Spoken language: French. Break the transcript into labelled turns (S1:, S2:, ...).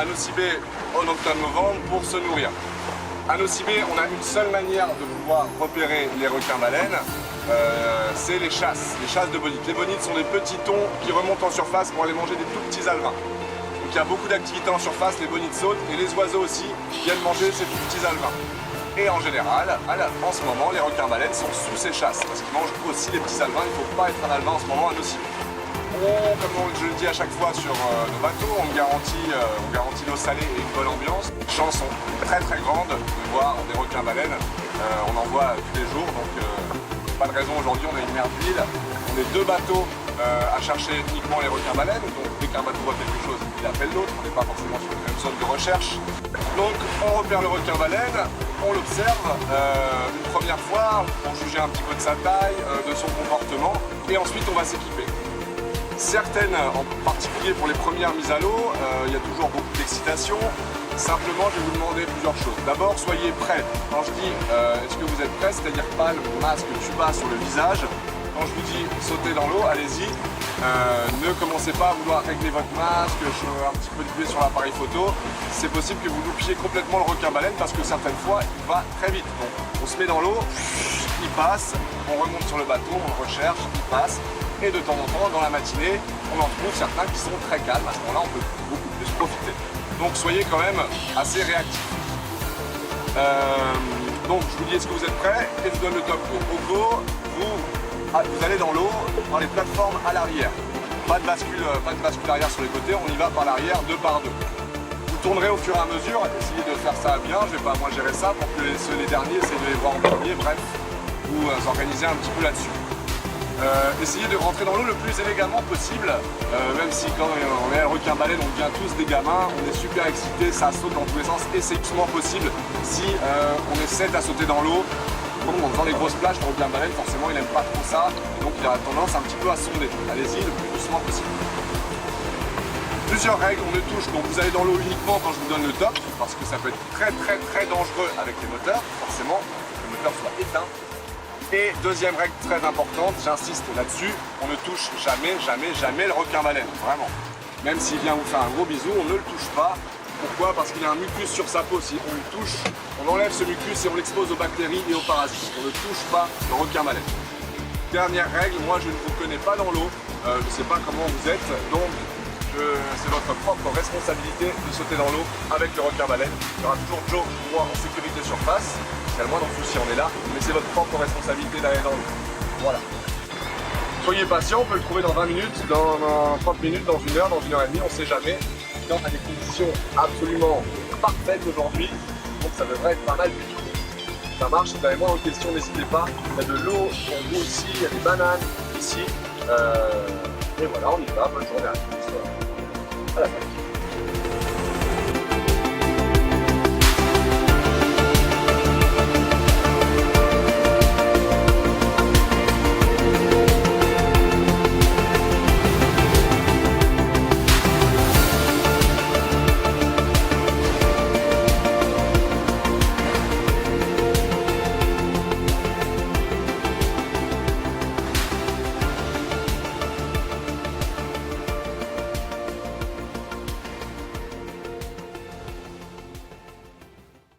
S1: à Nosy-Be en octobre-novembre pour se nourrir. À Nosy-Be, on a une seule manière de pouvoir repérer les requins-baleines, c'est les chasses de bonites. Les bonites sont des petits thons qui remontent en surface pour aller manger des tout petits alevins. Donc il y a beaucoup d'activités en surface, les bonites sautent et les oiseaux aussi viennent manger ces tout petits alevins. Et en général, en ce moment, les requins-baleines sont sous ces chasses parce qu'ils mangent aussi les petits alevins. Il ne faut pas être un alevin en ce moment à Nosy-Be. Comme je le dis à chaque fois sur nos bateaux, on garantit l'eau salée et une bonne ambiance. Les chances sont très très grandes de voir des requins-baleines. On en voit tous les jours, donc pas de raison aujourd'hui. On a une mer d'huile, on est 2 bateaux à chercher uniquement les requins-baleines. Donc dès qu'un bateau voit quelque chose, il appelle l'autre. On n'est pas forcément sur la même zone de recherche. Donc on repère le requin-baleine, on l'observe une première fois pour juger un petit peu de sa taille, de son comportement, et ensuite on va s'équiper. Certaines, en particulier pour les premières mises à l'eau, il y a toujours beaucoup d'excitation. Simplement, je vais vous demander plusieurs choses. D'abord, soyez prêts. Quand je dis est-ce que vous êtes prêts, c'est-à-dire pas le masque tuba sur le visage. Quand je vous dis sautez dans l'eau, allez-y. Ne commencez pas à vouloir régler votre masque, un petit peu d'huile sur l'appareil photo. C'est possible que vous loupiez complètement le requin-baleine parce que certaines fois, il va très vite. Donc, on se met dans l'eau, il passe, on remonte sur le bateau, on le recherche, il passe. Et de temps en temps, dans la matinée, on en trouve certains qui sont très calmes. À ce moment-là, on peut beaucoup plus profiter. Donc soyez quand même assez réactifs. Donc je vous dis, est-ce que vous êtes prêts? Et je vous donne le top go. Au go, vous allez dans l'eau, dans les plateformes à l'arrière. Pas de bascule arrière sur les côtés, on y va par l'arrière, 2 par 2. Vous tournerez au fur et à mesure, essayez de faire ça bien, je ne vais pas moi gérer ça pour que les derniers essayent de les voir en premier, bref, vous organisez un petit peu là-dessus. Essayez de rentrer dans l'eau le plus élégamment possible, même si quand on est un requin-baleine, on devient tous des gamins, on est super excités, ça saute dans tous les sens et c'est doucement possible si on essaie à sauter dans l'eau. En faisant les grosses plages, le requin-baleine, forcément, il n'aime pas trop ça, et donc il a tendance un petit peu à sonder. Allez-y le plus doucement possible. Plusieurs règles, on ne touche, donc vous allez dans l'eau uniquement quand je vous donne le top, parce que ça peut être très dangereux avec les moteurs, forcément, que le moteur soit éteint. Et deuxième règle très importante, j'insiste là-dessus, on ne touche jamais le requin-baleine, vraiment. Même s'il vient vous faire un gros bisou, on ne le touche pas. Pourquoi? Parce qu'il a un mucus sur sa peau. Si on le touche, on enlève ce mucus et on l'expose aux bactéries et aux parasites. On ne touche pas le requin-baleine. Dernière règle, moi je ne vous connais pas dans l'eau, je ne sais pas comment vous êtes, donc c'est votre propre responsabilité de sauter dans l'eau avec le requin-baleine. Il y aura toujours Joe ou moi en sécurité sur face. Si le moindre souci, on est là, mais c'est votre propre responsabilité d'aller dans l'eau. Voilà. Soyez patient, on peut le trouver dans 20 minutes, dans 30 minutes, dans 1 heure, dans 1 heure et demie, on ne sait jamais. On a des conditions absolument parfaites aujourd'hui, donc ça devrait être pas mal du tout. Ça marche, si vous avez moins de questions, n'hésitez pas. Il y a de l'eau pour vous ici, il y a des bananes ici. Et voilà, on y va, bonne journée à tous. À la fin.